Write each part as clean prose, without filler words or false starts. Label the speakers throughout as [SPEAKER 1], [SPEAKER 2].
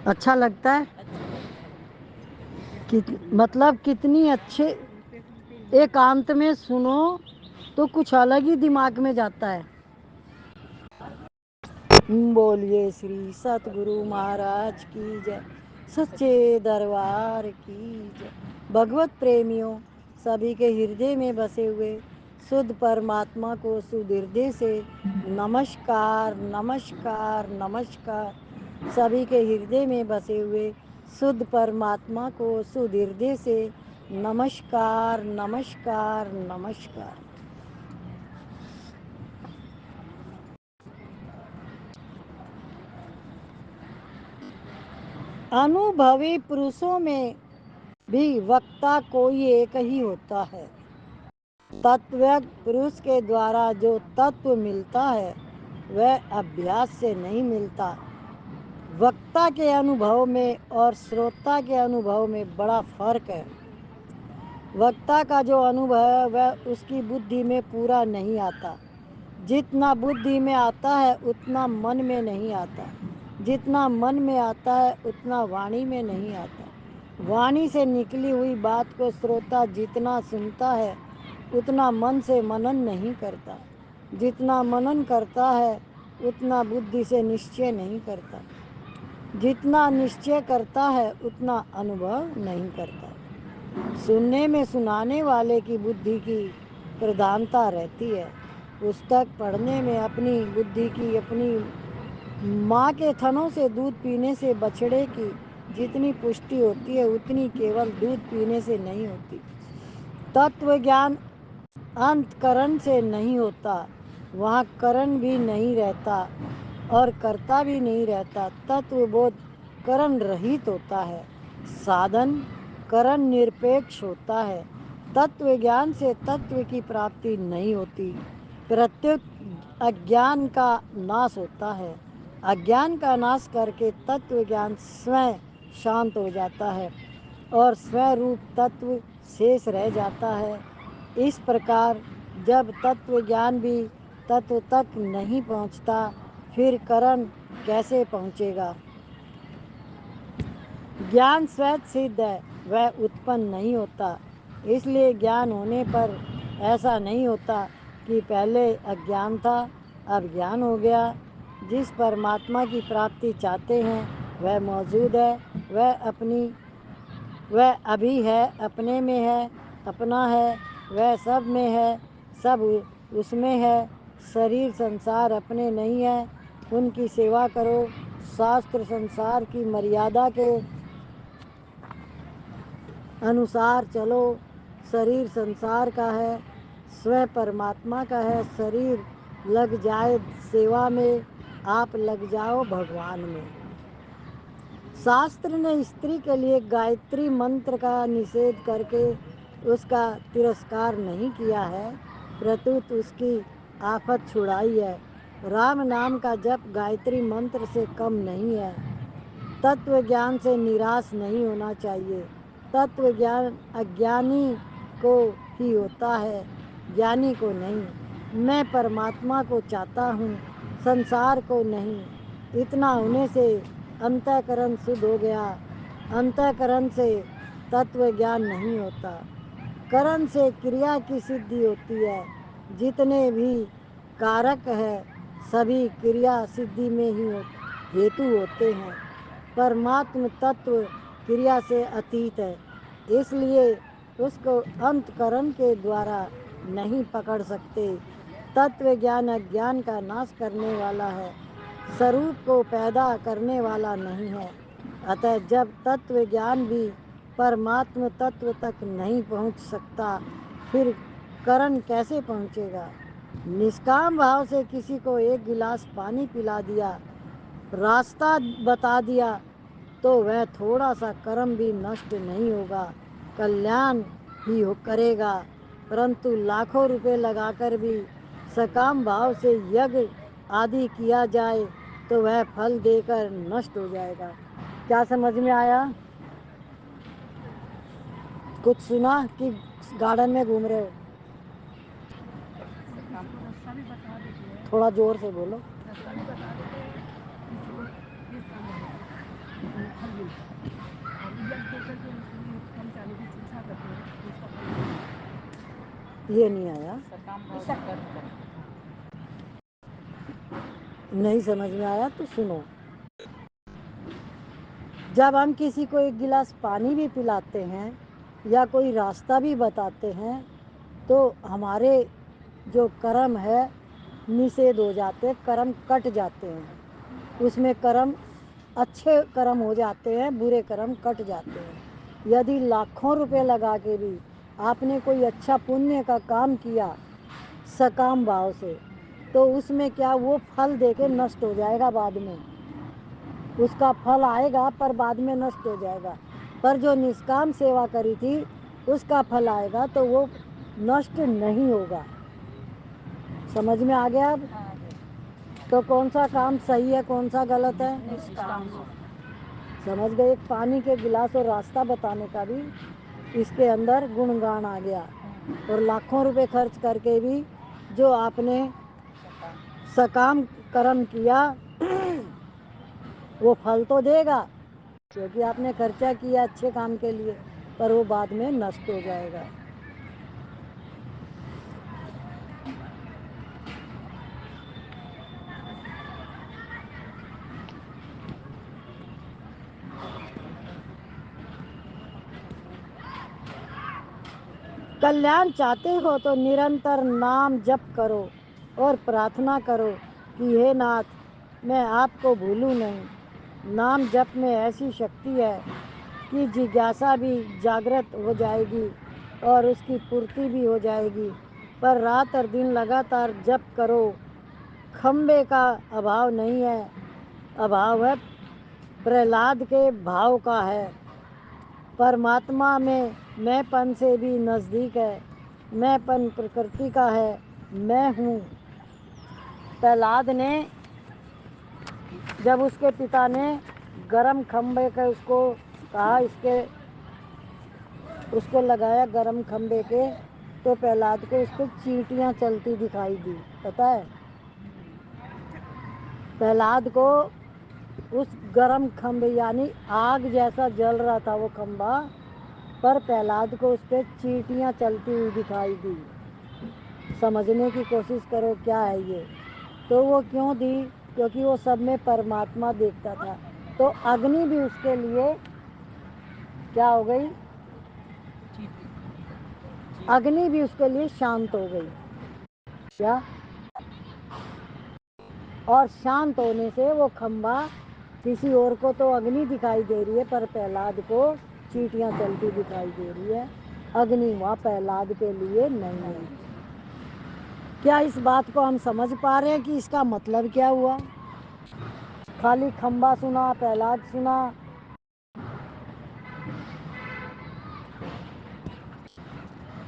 [SPEAKER 1] अच्छा लगता है कि मतलब कितनी अच्छे एकांत में सुनो तो कुछ अलग ही दिमाग में जाता है। बोलिए श्री सतगुरु महाराज की जय, सच्चे दरबार की जय। भगवत प्रेमियों, सभी के हृदय में बसे हुए शुद्ध परमात्मा को शुद्ध हृदय से नमस्कार नमस्कार नमस्कार। सभी के हृदय में बसे हुए शुद्ध परमात्मा को शुद्ध हृदय से नमस्कार नमस्कार नमस्कार। अनुभवी पुरुषों में भी वक्ता कोई एक ही होता है। तत्वज्ञ पुरुष के द्वारा जो तत्व मिलता है वह अभ्यास से नहीं मिलता। वक्ता के अनुभव में और श्रोता के अनुभव में बड़ा फर्क है। वक्ता का जो अनुभव है वह उसकी बुद्धि में पूरा नहीं आता। जितना बुद्धि में आता है उतना मन में नहीं आता। जितना मन में आता है उतना वाणी में नहीं आता। वाणी से निकली हुई बात को श्रोता जितना सुनता है उतना मन से मनन नहीं करता। जितना मनन करता है उतना बुद्धि से निश्चय नहीं करता। जितना निश्चय करता है उतना अनुभव नहीं करता। सुनने में सुनाने वाले की बुद्धि की प्रधानता रहती है। पुस्तक पढ़ने में अपनी बुद्धि की, अपनी माँ के थनों से दूध पीने से बछड़े की जितनी पुष्टि होती है उतनी केवल दूध पीने से नहीं होती। तत्व ज्ञान अंतकरण से नहीं होता, वहाँ करण भी नहीं रहता और कर्ता भी नहीं रहता। तत्वबोध करण रहित होता है, साधन करण निरपेक्ष होता है। तत्व ज्ञान से तत्व की प्राप्ति नहीं होती, प्रत्युत अज्ञान का नाश होता है। अज्ञान का नाश करके तत्व ज्ञान स्वयं शांत हो जाता है और स्वरूप तत्व शेष रह जाता है। इस प्रकार जब तत्व ज्ञान भी तत्व तक नहीं पहुंचता फिर करण कैसे पहुंचेगा। ज्ञान स्वयं सिद्ध है, वह उत्पन्न नहीं होता। इसलिए ज्ञान होने पर ऐसा नहीं होता कि पहले अज्ञान था अब ज्ञान हो गया। जिस परमात्मा की प्राप्ति चाहते हैं वह मौजूद है, वह अभी है, अपने में है, अपना है, वह सब में है, सब उसमें है। शरीर संसार अपने नहीं है, उनकी सेवा करो। शास्त्र संसार की मर्यादा के अनुसार चलो। शरीर संसार का है, स्वयं परमात्मा का है। शरीर लग जाए सेवा में, आप लग जाओ भगवान में। शास्त्र ने स्त्री के लिए गायत्री मंत्र का निषेध करके उसका तिरस्कार नहीं किया है, प्रत्युत उसकी आफत छुड़ाई है। राम नाम का जप गायत्री मंत्र से कम नहीं है। तत्व ज्ञान से निराश नहीं होना चाहिए। तत्व ज्ञान अज्ञानी को ही होता है, ज्ञानी को नहीं। मैं परमात्मा को चाहता हूँ, संसार को नहीं। इतना होने से अंतःकरण शुद्ध हो गया। अंतःकरण से तत्व ज्ञान नहीं होता, करण से क्रिया की सिद्धि होती है। जितने भी कारक है सभी क्रिया सिद्धि में ही हेतु होते हैं। परमात्म तत्व क्रिया से अतीत है, इसलिए उसको अंतकरण के द्वारा नहीं पकड़ सकते। तत्व ज्ञान अज्ञान का नाश करने वाला है, स्वरूप को पैदा करने वाला नहीं है। अतः जब तत्व ज्ञान भी परमात्म तत्व तक नहीं पहुंच सकता फिर करण कैसे पहुंचेगा। निष्काम भाव से किसी को एक गिलास पानी पिला दिया, रास्ता बता दिया तो वह थोड़ा सा कर्म भी नष्ट नहीं होगा, कल्याण ही करेगा। परंतु लाखों रुपए लगाकर भी सकाम भाव से यज्ञ आदि किया जाए तो वह फल देकर नष्ट हो जाएगा। क्या समझ में आया? कुछ सुना कि गार्डन में घूम रहे हो? रास्ता भी बता दीजिए, थोड़ा जोर से बोलो। रास्ता भी बता दीजिए, किस ये नहीं आया, नहीं समझ में आया तो सुनो। जब हम किसी को एक गिलास पानी भी पिलाते हैं या कोई रास्ता भी बताते हैं तो हमारे जो कर्म है निषेध हो जाते, कर्म कट जाते हैं, उसमें कर्म अच्छे कर्म हो जाते हैं, बुरे कर्म कट जाते हैं। यदि लाखों रुपए लगा के भी आपने कोई अच्छा पुण्य का काम किया सकाम भाव से, तो उसमें क्या वो फल देके नष्ट हो जाएगा, बाद में उसका फल आएगा पर बाद में नष्ट हो जाएगा। पर जो निष्काम सेवा करी थी उसका फल आएगा तो वो नष्ट नहीं होगा। समझ में आ गया अब? तो कौन सा काम सही है कौन सा गलत है? निष्काम। समझ गए? एक पानी के गिलास और रास्ता बताने का भी इसके अंदर गुणगान आ गया। और लाखों रुपए खर्च करके भी जो आपने सकाम कर्म किया वो फल तो देगा, क्योंकि आपने खर्चा किया अच्छे काम के लिए, पर वो बाद में नष्ट हो जाएगा। कल्याण चाहते हो तो निरंतर नाम जप करो और प्रार्थना करो कि हे नाथ मैं आपको भूलूं नहीं। नाम जप में ऐसी शक्ति है कि जिज्ञासा भी जागृत हो जाएगी और उसकी पूर्ति भी हो जाएगी। पर रात और दिन लगातार जप करो, खम्बे का अभाव नहीं है, अभाव है प्रहलाद के भाव का है। परमात्मा में मैंपन से भी नज़दीक है, मैंपन प्रकृति का है, मैं हूँ। प्रहलाद ने जब उसके पिता ने गरम खम्बे के उसको कहा, उसको लगाया गरम खम्बे के, तो प्रहलाद को उस पर चींटियाँ चलती दिखाई दी। पता है, प्रहलाद को उस गरम खम्बे यानी आग जैसा जल रहा था वो खम्बा, पर प्रहलाद को उस पर चींटियाँ चलती हुई दिखाई दी। समझने की कोशिश करो क्या है ये। तो वो क्यों दी? क्योंकि वो सब में परमात्मा देखता था। तो अग्नि भी उसके लिए क्या हो गई? अग्नि भी उसके लिए शांत हो गई। क्या? और शांत होने से वो खंबा, किसी और को तो अग्नि दिखाई दे रही है पर प्रहलाद को चींटियां चलती दिखाई दे रही है। अग्नि वहाँ प्रहलाद के लिए नहीं है। क्या इस बात को हम समझ पा रहे हैं कि इसका मतलब क्या हुआ? खाली खंबा सुना, प्रहलाद सुना,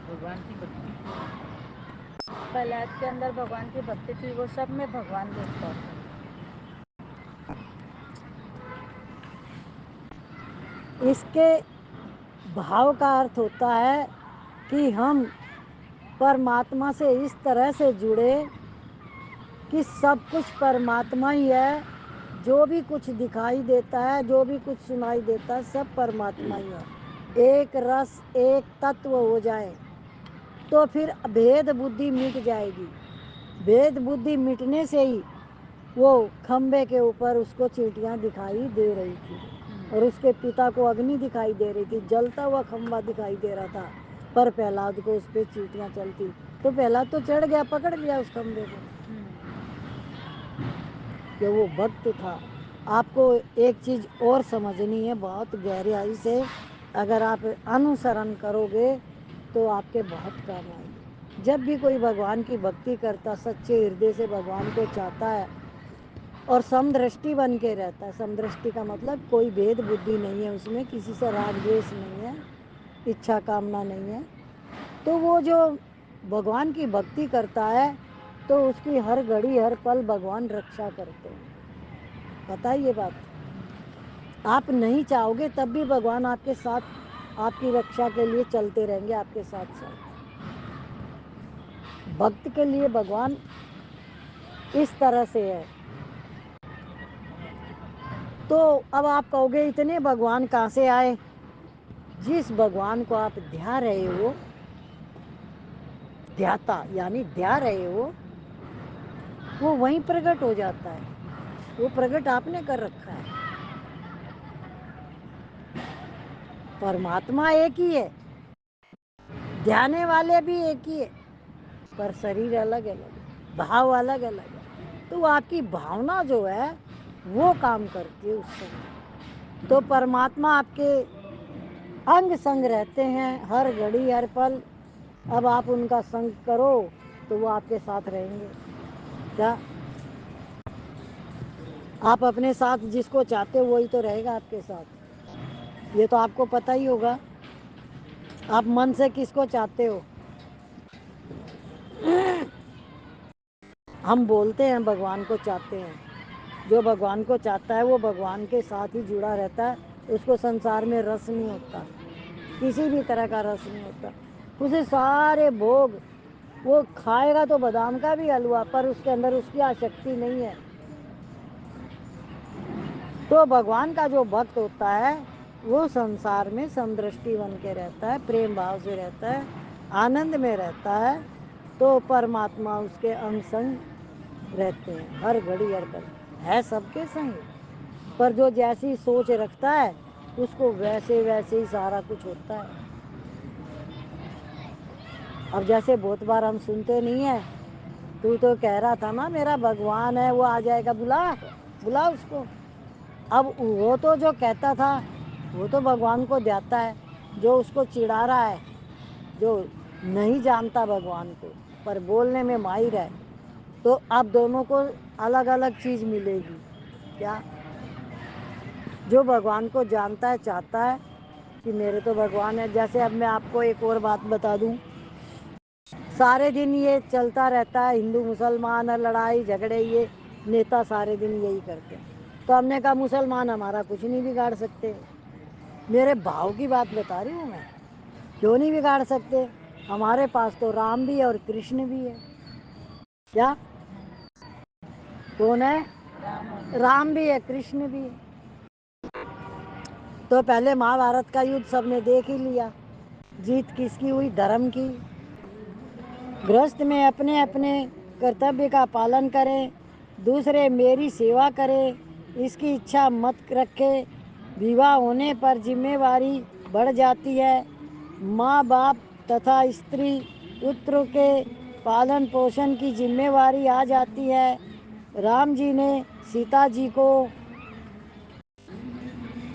[SPEAKER 2] भगवान की भक्ति, प्रहलाद के अंदर भगवान की भक्ति थी, वो सब में भगवान देखता था।
[SPEAKER 1] इसके भाव का अर्थ होता है कि हम परमात्मा से इस तरह से जुड़े कि सब कुछ परमात्मा ही है। जो भी कुछ दिखाई देता है, जो भी कुछ सुनाई देता है, सब परमात्मा ही है। एक रस एक तत्व हो जाए तो फिर भेद बुद्धि मिट जाएगी। भेद बुद्धि मिटने से ही वो खम्बे के ऊपर उसको चींटियां दिखाई दे रही थी और उसके पिता को अग्नि दिखाई दे रही थी, जलता हुआ खम्बा दिखाई दे रहा था, पर प्रहलाद को उस पर चींटियां चलती। तो प्रहलाद तो चढ़ गया, पकड़ लिया उस खम्बे को, कि वो भक्त था। आपको एक चीज़ और समझनी है बहुत गहराई से, अगर आप अनुसरण करोगे तो आपके बहुत काम आएंगे। जब भी कोई भगवान की भक्ति करता, सच्चे हृदय से भगवान को चाहता है और समदृष्टि बन के रहता है। समदृष्टि का मतलब कोई भेद बुद्धि नहीं है उसमें, किसी से राग द्वेष नहीं है, इच्छा कामना नहीं है, तो वो जो भगवान की भक्ति करता है तो उसकी हर घड़ी हर पल भगवान रक्षा करते हैं। पता है ये बात? आप नहीं चाहोगे तब भी भगवान आपके साथ, आपकी रक्षा के लिए चलते रहेंगे आपके साथ साथ। भक्त के लिए भगवान इस तरह से है। तो अब आप कहोगे इतने भगवान कहाँ से आए? जिस भगवान को आप ध्या रहे हो, ध्याता यानी ध्या रहे हो, वो वहीं प्रकट हो जाता है। वो प्रकट आपने कर रखा है। परमात्मा एक ही है, ध्याने वाले भी एक ही है, पर शरीर अलग अलग है, भाव अलग अलग है। तो आपकी भावना जो है वो काम करती है उस समय। तो परमात्मा आपके अंग संग रहते हैं हर घड़ी हर पल। अब आप उनका संग करो तो वो आपके साथ रहेंगे। क्या आप अपने साथ जिसको चाहते हो वही तो रहेगा आपके साथ? ये तो आपको पता ही होगा। आप मन से किसको चाहते हो? हम बोलते हैं भगवान को चाहते हैं। जो भगवान को चाहता है वो भगवान के साथ ही जुड़ा रहता है। उसको संसार में रस नहीं होता, किसी भी तरह का रस नहीं होता। उसे सारे भोग, वो खाएगा तो बादाम का भी हलवा, पर उसके अंदर उसकी आसक्ति नहीं है। तो भगवान का जो भक्त होता है वो संसार में समदृष्टि बन के रहता है, प्रेम भाव से रहता है, आनंद में रहता है। तो परमात्मा उसके अंग संग रहते हैं हर घड़ी हर पल। है सबके संग, पर जो जैसी सोच रखता है उसको वैसे वैसे ही सारा कुछ होता है। अब जैसे बहुत बार हम सुनते नहीं है, तू तो कह रहा था ना मेरा भगवान है, वो आ जाएगा, बुला बुला उसको। अब वो तो जो कहता था वो तो भगवान को देता है। जो उसको चिढ़ा रहा है, जो नहीं जानता भगवान को पर बोलने में माहिर है, तो अब दोनों को अलग अलग चीज़ मिलेगी। क्या? जो भगवान को जानता है, चाहता है कि मेरे तो भगवान है। जैसे अब मैं आपको एक और बात बता दूं, सारे दिन ये चलता रहता है, हिंदू मुसलमान और लड़ाई झगड़े, ये नेता सारे दिन यही करते हैं। तो हमने कहा मुसलमान हमारा कुछ नहीं बिगाड़ सकते। मेरे भाव की बात बता रही हूँ मैं। क्यों नहीं बिगाड़ सकते? हमारे पास तो राम भी है और कृष्ण भी है। क्या? कौन है? राम भी है, कृष्ण भी है। तो पहले महाभारत का युद्ध सबने देख ही लिया। जीत किसकी हुई? धर्म की। गृहस्थ में अपने अपने कर्तव्य का पालन करें, दूसरे मेरी सेवा करें, इसकी इच्छा मत रखें। विवाह होने पर जिम्मेवारी बढ़ जाती है। माँ बाप तथा स्त्री पुत्र के पालन पोषण की जिम्मेवारी आ जाती है। राम जी ने सीता जी को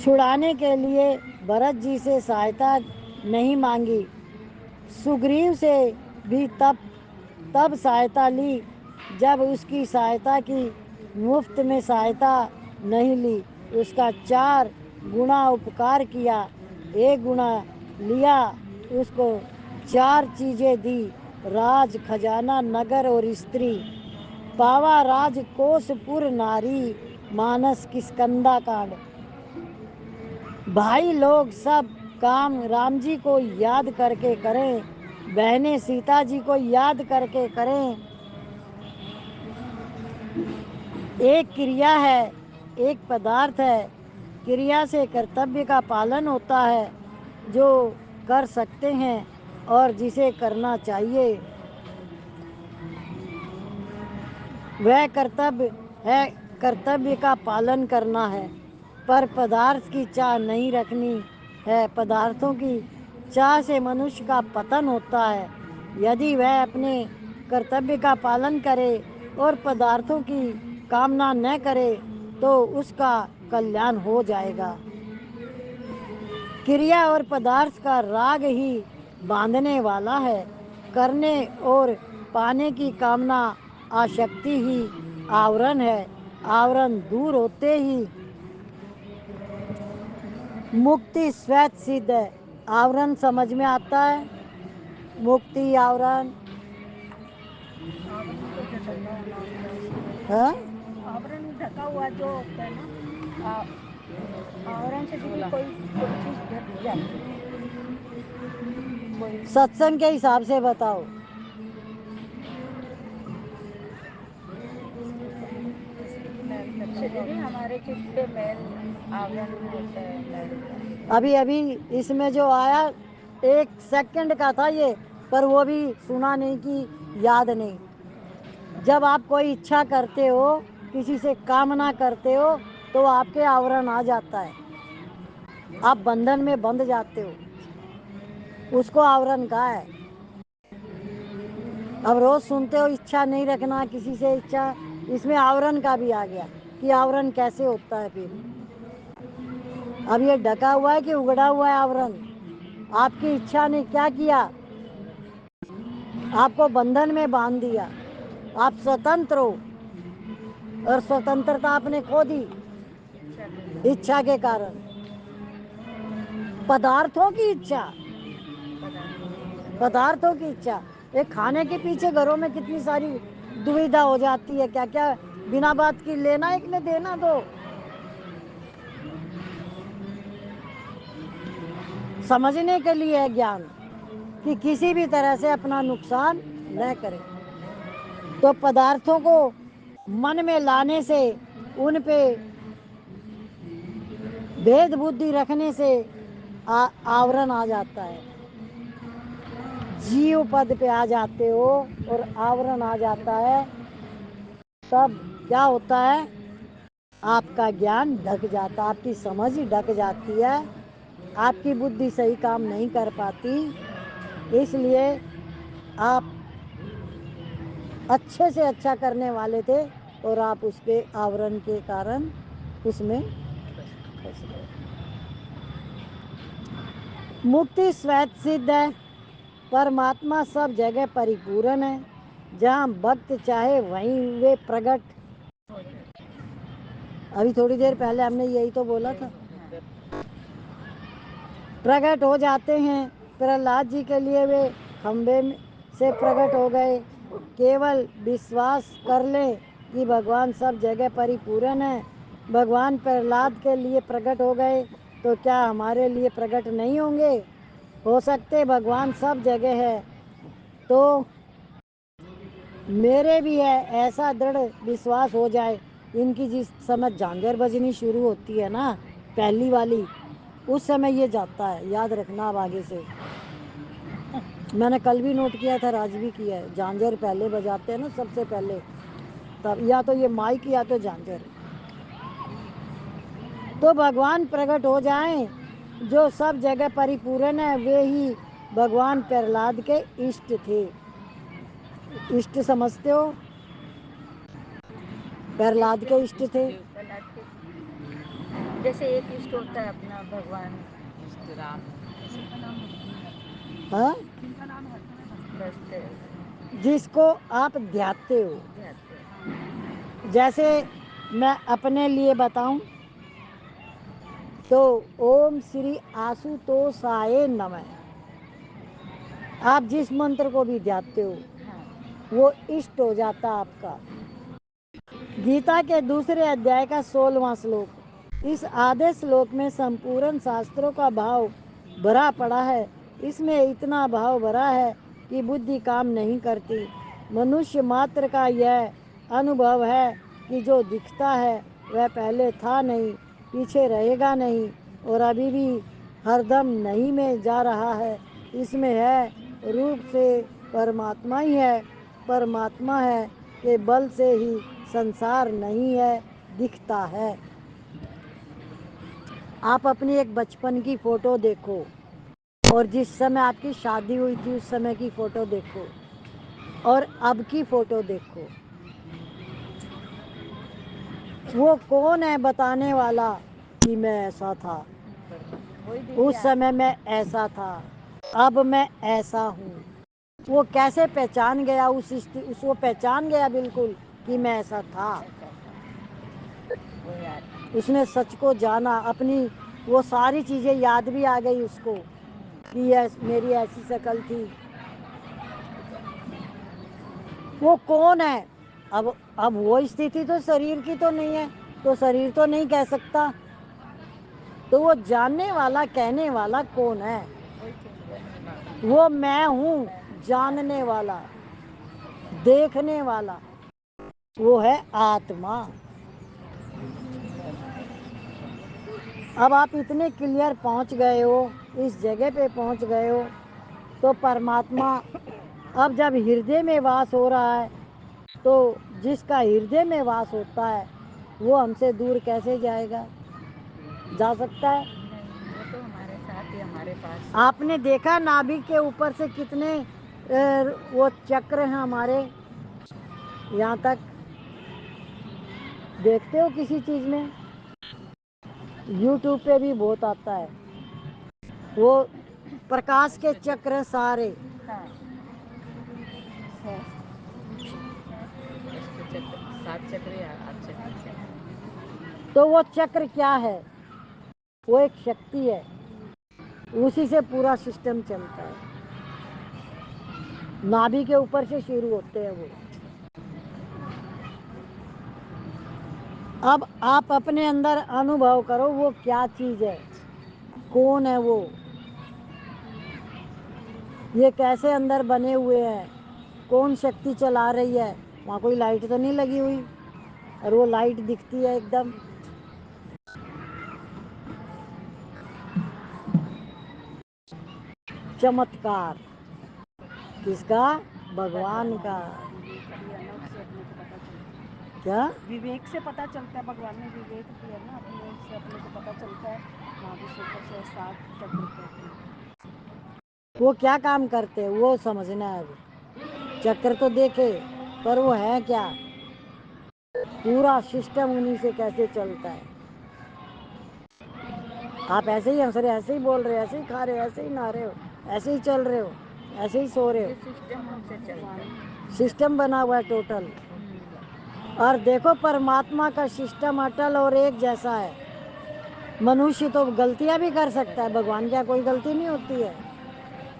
[SPEAKER 1] छुड़ाने के लिए भरत जी से सहायता नहीं मांगी, सुग्रीव से भी तब सहायता ली जब उसकी सहायता की, मुफ्त में सहायता नहीं ली। उसका 4 गुना उपकार किया, 1 गुना लिया। उसको 4 चीज़ें दी, राज खजाना नगर और स्त्री। पावा राज कोसपुर नारी, मानस किष्किंधा कांड। भाई लोग सब काम राम जी को याद करके करें, बहनें सीता जी को याद करके करें। एक क्रिया है, एक पदार्थ है। क्रिया से कर्तव्य का पालन होता है, जो कर सकते हैं और जिसे करना चाहिए वह कर्तव्य है, कर्तव्य का पालन करना है। पर पदार्थ की चाह नहीं रखनी है। पदार्थों की चाह से मनुष्य का पतन होता है। यदि वह अपने कर्तव्य का पालन करे और पदार्थों की कामना न करे तो उसका कल्याण हो जाएगा। क्रिया और पदार्थ का राग ही बांधने वाला है। करने और पाने की कामना आसक्ति ही आवरण है। आवरण दूर होते ही मुक्ति स्वैत सिद्ध है। आवरण समझ में आता है? मुक्ति, आवरण।
[SPEAKER 2] आवरण तो जो ढका होना होता है उसको,
[SPEAKER 1] हाँ?
[SPEAKER 2] आवरण ढका हुआ जो होता है ना, आवरण से दीदी कोई कोई चीज ढक जाती है। कोई
[SPEAKER 1] सत्संग के हिसाब से बताओ।
[SPEAKER 2] किसकी मैल ढक से दीदी? हमारे चित्त पे मैल आवरण में होता है लाइट का।
[SPEAKER 1] अभी अभी इसमें जो आया 1 सेकंड का था ये, पर वो भी सुना नहीं कि याद नहीं। जब आप कोई इच्छा करते हो, किसी से कामना करते हो, तो आपके आवरण आ जाता है, आप बंधन में बंध जाते हो, उसको आवरण कहा है। अब रोज सुनते हो इच्छा नहीं रखना किसी से इच्छा, इसमें आवरण का भी आ गया कि आवरण कैसे होता है। फिर अब ये ढका हुआ है कि उगड़ा हुआ है आवरण। आपकी इच्छा ने क्या किया, आपको बंधन में बांध दिया। आप स्वतंत्र हो, और स्वतंत्रता आपने खो दी इच्छा के कारण। पदार्थों की इच्छा, पदार्थों की इच्छा। एक खाने के पीछे घरों में कितनी सारी दुविधा हो जाती है, क्या क्या बिना बात की लेना एक ने देना दो। समझने के लिए है ज्ञान कि किसी भी तरह से अपना नुकसान न करें। तो पदार्थों को मन में लाने से, उन पे भेद बुद्धि रखने से आवरण आ जाता है। जीव पद पे आ जाते हो और आवरण आ जाता है, तब क्या होता है, आपका ज्ञान ढक जाता, आपकी समझ ढक जाती है, आपकी बुद्धि सही काम नहीं कर पाती। इसलिए आप अच्छे से अच्छा करने वाले थे और आप उसके आवरण के कारण उसमें फंस गए। मुक्ति स्वैत सिद्ध है, परमात्मा सब जगह परिपूर्ण है, जहाँ भक्त चाहे वहीं वे प्रकट। अभी थोड़ी देर पहले हमने यही तो बोला था, प्रकट हो जाते हैं। प्रहलाद जी के लिए वे खंबे से प्रकट हो गए। केवल विश्वास कर ले कि भगवान सब जगह परिपूर्ण है। भगवान प्रहलाद के लिए प्रकट हो गए, तो क्या हमारे लिए प्रकट नहीं होंगे? हो सकते भगवान सब जगह है, तो मेरे भी है ऐसा दृढ़ विश्वास हो जाए। इनकी जिस समय झांझर बजनी शुरू होती है ना, पहली वाली, उस समय ये जाता है। याद रखना अब आगे से। मैंने कल भी नोट किया था, आज भी किया है। झांझर पहले बजाते हैं ना सबसे पहले, तब या तो ये माइक या तो झांझर। तो भगवान प्रकट हो जाएं, जो सब जगह परिपूर्ण है, वे ही भगवान प्रहलाद के इष्ट थे। इष्ट समझते हो? प्रहलाद के इष्ट थे।
[SPEAKER 2] जैसे एक इष्ट होता है अपना भगवान राम,
[SPEAKER 1] हाँ, जिसको आप ध्याते हो। जैसे मैं अपने लिए बताऊं तो ओम श्री आशुतोषाय नमः, आप जिस मंत्र को भी ध्याते हो वो इष्ट हो जाता आपका। गीता के दूसरे अध्याय का 16वां श्लोक, इस आधे श्लोक में संपूर्ण शास्त्रों का भाव भरा पड़ा है। इसमें इतना भाव भरा है कि बुद्धि काम नहीं करती। मनुष्य मात्र का यह अनुभव है कि जो दिखता है वह पहले था नहीं, पीछे रहेगा नहीं, और अभी भी हरदम नहीं में जा रहा है। इसमें है रूप से परमात्मा ही है, परमात्मा है के बल से ही संसार नहीं है, दिखता है। आप अपनी एक बचपन की फोटो देखो और जिस समय आपकी शादी हुई थी उस समय की फोटो देखो और अब की फोटो देखो। वो कौन है बताने वाला कि मैं ऐसा था, उस समय मैं ऐसा था, अब मैं ऐसा हूँ। वो कैसे पहचान गया, वो पहचान गया बिल्कुल कि मैं ऐसा था। उसने सच को जाना, अपनी वो सारी चीजें याद भी आ गई उसको कि ये मेरी ऐसी शक्ल थी। वो कौन है? अब वो स्थिति तो शरीर की तो नहीं है, तो शरीर तो नहीं कह सकता। तो वो जानने वाला, कहने वाला कौन है? वो मैं हूँ, जानने वाला, देखने वाला, वो है आत्मा। अब आप इतने क्लियर पहुंच गए हो, इस जगह पे पहुंच गए हो, तो परमात्मा अब जब हृदय में वास हो रहा है, तो जिसका हृदय में वास होता है वो हमसे दूर कैसे जाएगा? जा सकता है?
[SPEAKER 2] नहीं, वो तो हमारे साथ ही, हमारे पास।
[SPEAKER 1] आपने देखा नाभि के ऊपर से कितने वो चक्र हैं हमारे यहाँ तक? देखते हो किसी चीज में? YouTube पे भी बहुत आता है, वो प्रकाश के चक्र सारे।
[SPEAKER 2] हाँ,
[SPEAKER 3] अष्टचक्र, 7 चक्र या 8 चक्र।
[SPEAKER 1] तो वो चक्र क्या है? वो एक शक्ति है, उसी से पूरा सिस्टम चलता है। नाभि के ऊपर से शुरू होते हैं वो। अब आप अपने अंदर अनुभव करो वो क्या चीज है, कौन है वो, ये कैसे अंदर बने हुए हैं, कौन शक्ति चला रही है? वहाँ कोई लाइट तो नहीं लगी हुई, और वो लाइट दिखती है एकदम। चमत्कार किसका? भगवान का।
[SPEAKER 2] अनोख से अपने को पता चलता है।
[SPEAKER 1] क्या?
[SPEAKER 2] विवेक से पता चलता है, भगवान ने विवेक दिया ना, अपने से अपने को पता चलता है। नाभि से ऊपर से 7 चक्र कहते हैं।
[SPEAKER 1] वो क्या काम करते हैं वो समझना है अभी। चक्र तो देखे, पर वो है क्या? पूरा सिस्टम उन्हीं से कैसे चलता है? आप ऐसे ही हंस रहे, ऐसे ही बोल रहे, ऐसे ही खा रहे हो, ऐसे ही नहा रहे हो, ऐसे ही चल रहे हो, ऐसे ही सो रहे
[SPEAKER 2] ये
[SPEAKER 1] हो।
[SPEAKER 2] सिस्टम उनसे चलता है।
[SPEAKER 1] सिस्टम बना हुआ है टोटल। और देखो परमात्मा का सिस्टम अटल और एक जैसा है। मनुष्य तो गलतियां भी कर सकता है, भगवान क्या कोई गलती नहीं होती है?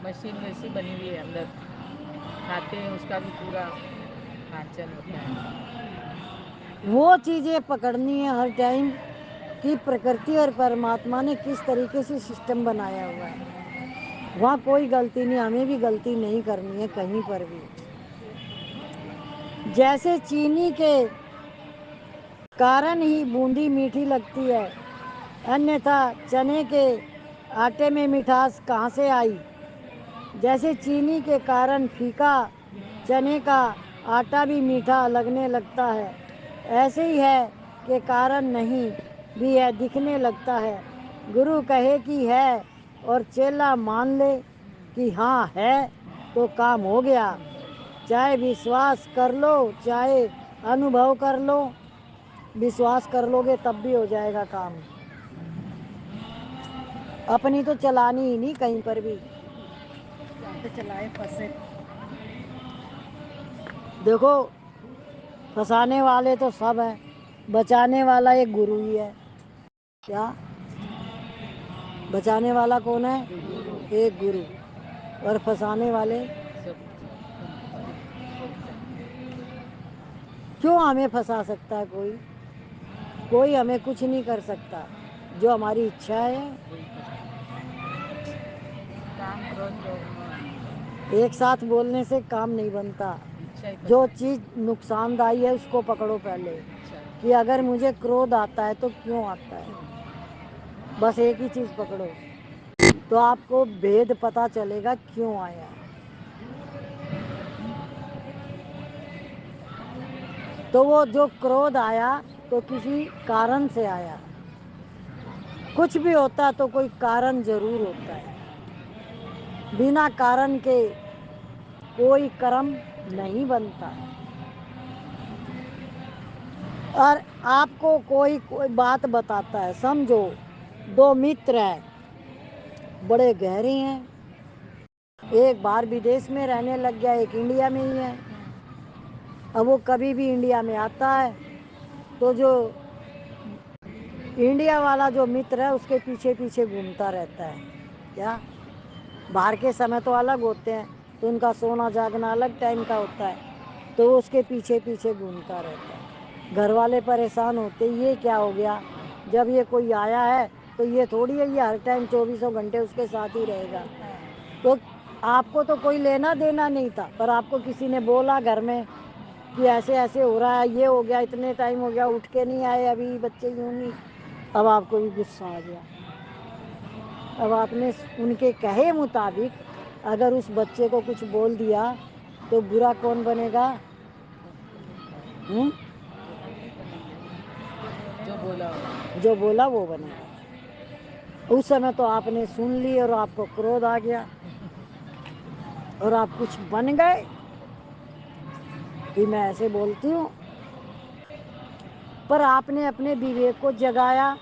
[SPEAKER 3] मशीन वैसी बनी हुई है, अंदर खाते हैं उसका भी पूरा पाचन होता है।
[SPEAKER 1] वो चीजें पकड़नी है हर टाइम कि प्रकृति और परमात्मा ने किस तरीके से सिस्टम बनाया हुआ है। वहाँ कोई गलती नहीं, हमें भी गलती नहीं करनी है कहीं पर भी। जैसे चीनी के कारण ही बूंदी मीठी लगती है, अन्यथा चने के आटे में मिठास कहाँ से आई? जैसे चीनी के कारण फीका चने का आटा भी मीठा लगने लगता है, ऐसे ही है के कारण नहीं भी है दिखने लगता है। गुरु कहे कि है और चेला मान ले कि हाँ है, तो काम हो गया। चाहे विश्वास कर लो, चाहे अनुभव कर लो, विश्वास कर लोगे तब भी हो जाएगा काम। अपनी तो चलानी ही नहीं कहीं पर भी।
[SPEAKER 2] जहाँ पे चलाए फंसे।
[SPEAKER 1] देखो फंसाने वाले तो सब हैं, बचाने वाला एक गुरु ही है। क्या बचाने वाला कौन है? एक गुरु। और फंसाने वाले
[SPEAKER 3] सब
[SPEAKER 1] क्यों? हमें फंसा सकता है कोई? कोई हमें कुछ नहीं कर सकता। जो हमारी इच्छा है,
[SPEAKER 3] काम क्रोध लोग
[SPEAKER 1] एक साथ बोलने से काम नहीं बनता।
[SPEAKER 3] इच्छा ही
[SPEAKER 1] जो चीज़ नुकसानदायी है उसको पकड़ो पहले, कि अगर मुझे क्रोध आता है तो क्यों आता है। बस एक ही चीज़ पकड़ो तो आपको भेद पता चलेगा क्यों आया। तो वो जो क्रोध आया तो किसी कारण से आया। कुछ भी होता तो कोई कारण जरूर होता है। बिना कारण के कोई कर्म नहीं बनता। और आपको कोई कोई बात बताता है, समझो दो मित्र हैं, बड़े गहरे हैं, एक बाहर विदेश में रहने लग गया, एक इंडिया में ही है। अब वो कभी भी इंडिया में आता है तो जो इंडिया वाला जो मित्र है उसके पीछे पीछे घूमता रहता है। क्या? बाहर के समय तो अलग होते हैं, तो उनका सोना जागना अलग टाइम का होता है, तो उसके पीछे पीछे घूमता रहता है। घर वाले परेशान होते, ये क्या हो गया? जब ये कोई आया है तो ये थोड़ी है ये हर टाइम 24 घंटे उसके साथ ही रहेगा। तो आपको तो कोई लेना देना नहीं था, पर आपको किसी ने बोला घर में कि ऐसे ऐसे हो रहा है, ये हो गया, इतने टाइम हो गया, उठ के नहीं आए, अभी बच्चे यूं नहीं, अब आपको भी गुस्सा आ गया। अब आपने उनके कहे मुताबिक अगर उस बच्चे को कुछ बोल दिया तो बुरा कौन बनेगा? जो बोला वो बनेगा। उस समय तो आपने सुन ली और आपको क्रोध आ गया और आप कुछ बन गए कि मैं ऐसे बोलती हूँ। पर आपने अपने विवेक को जगाया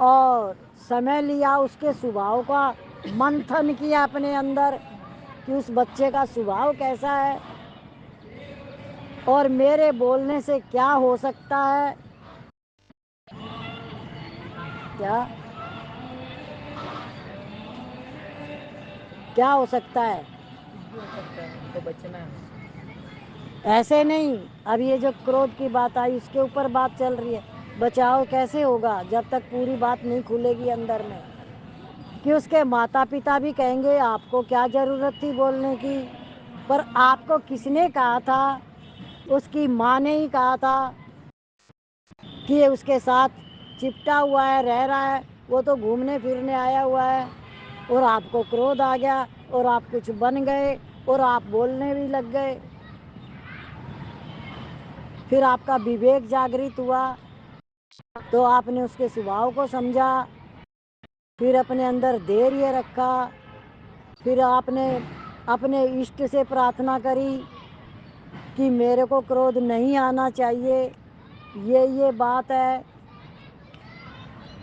[SPEAKER 1] और समय लिया, उसके स्वभाव का मंथन किया अपने अंदर कि उस बच्चे का स्वभाव कैसा है और मेरे बोलने से क्या हो सकता है। क्या हो सकता है?
[SPEAKER 3] उनको बचना है।
[SPEAKER 1] ऐसे नहीं, अब ये जो क्रोध की बात आई उसके ऊपर बात चल रही है। बचाव कैसे होगा जब तक पूरी बात नहीं खुलेगी अंदर में, कि उसके माता पिता भी कहेंगे आपको क्या ज़रूरत थी बोलने की, पर आपको किसने कहा था? उसकी माँ ने ही कहा था कि ये उसके साथ चिपटा हुआ है, रह रहा है, वो तो घूमने फिरने आया हुआ है। और आपको क्रोध आ गया और आप कुछ बन गए और आप बोलने भी लग गए। फिर आपका विवेक जागृत हुआ तो आपने उसके स्वभाव को समझा, फिर अपने अंदर धैर्य रखा, फिर आपने अपने इष्ट से प्रार्थना करी कि मेरे को क्रोध नहीं आना चाहिए, ये बात है।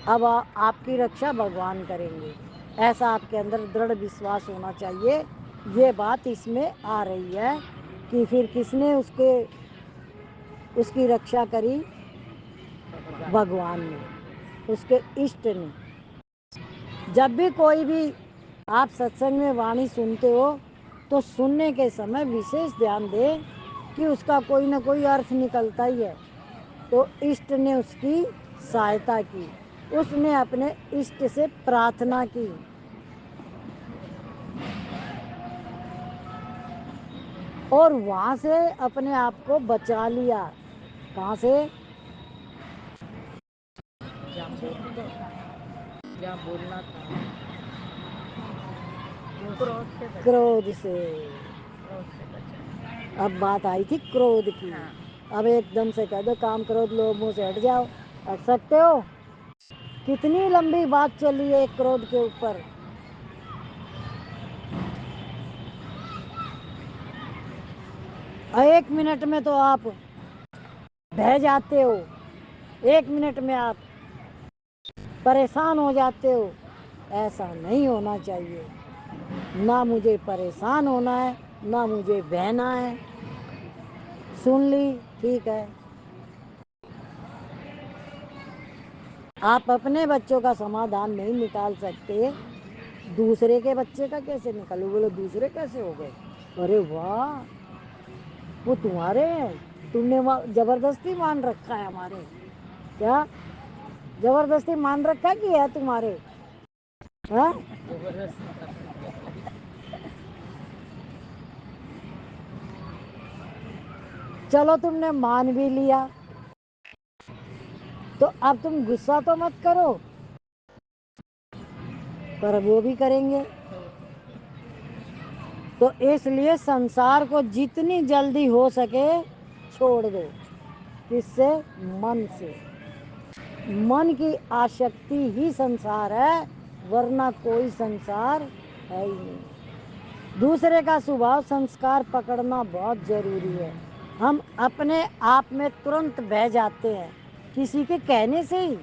[SPEAKER 1] अब आपकी रक्षा भगवान करेंगे, ऐसा आपके अंदर दृढ़ विश्वास होना चाहिए। ये बात इसमें आ रही है कि फिर किसने उसकी रक्षा करी? भगवान ने, उसके इष्ट ने। जब भी कोई भी आप सत्संग में वाणी सुनते हो तो सुनने के समय विशेष ध्यान दें कि उसका कोई ना कोई अर्थ निकलता ही है। तो इष्ट ने उसकी सहायता की, उसने अपने इष्ट से प्रार्थना की। और वहां से अपने आप को बचा लिया। कहाँ से?
[SPEAKER 3] जहाँ बोलना था,
[SPEAKER 1] क्रोध से। अब बात आई थी क्रोध की। अब एकदम से कह दो काम क्रोध लोभों से हट जाओ, हट सकते हो? कितनी लंबी बात चली है क्रोध के ऊपर। एक मिनट में तो आप बह जाते हो, एक मिनट में आप परेशान हो जाते हो। ऐसा नहीं होना चाहिए। ना मुझे परेशान होना है, ना मुझे बहना है। सुन ली, ठीक है। आप अपने बच्चों का समाधान नहीं निकाल सकते, दूसरे के बच्चे का कैसे निकालो? बोले दूसरे कैसे हो गए? अरे वाह, वो तुम्हारे हैं, तुमने जबरदस्ती मान रखा है हमारे। क्या जबरदस्ती मान रखा कि है तुम्हारे? हाँ, चलो तुमने मान भी लिया तो अब तुम गुस्सा तो मत करो, पर वो भी करेंगे। तो इसलिए संसार को जितनी जल्दी हो सके छोड़ दो। किससे? मन से। मन की आसक्ति ही संसार है, वरना कोई संसार है ही नहीं। दूसरे का स्वभाव संस्कार पकड़ना बहुत जरूरी है। हम अपने आप में तुरंत बह जाते हैं किसी के कहने से ही।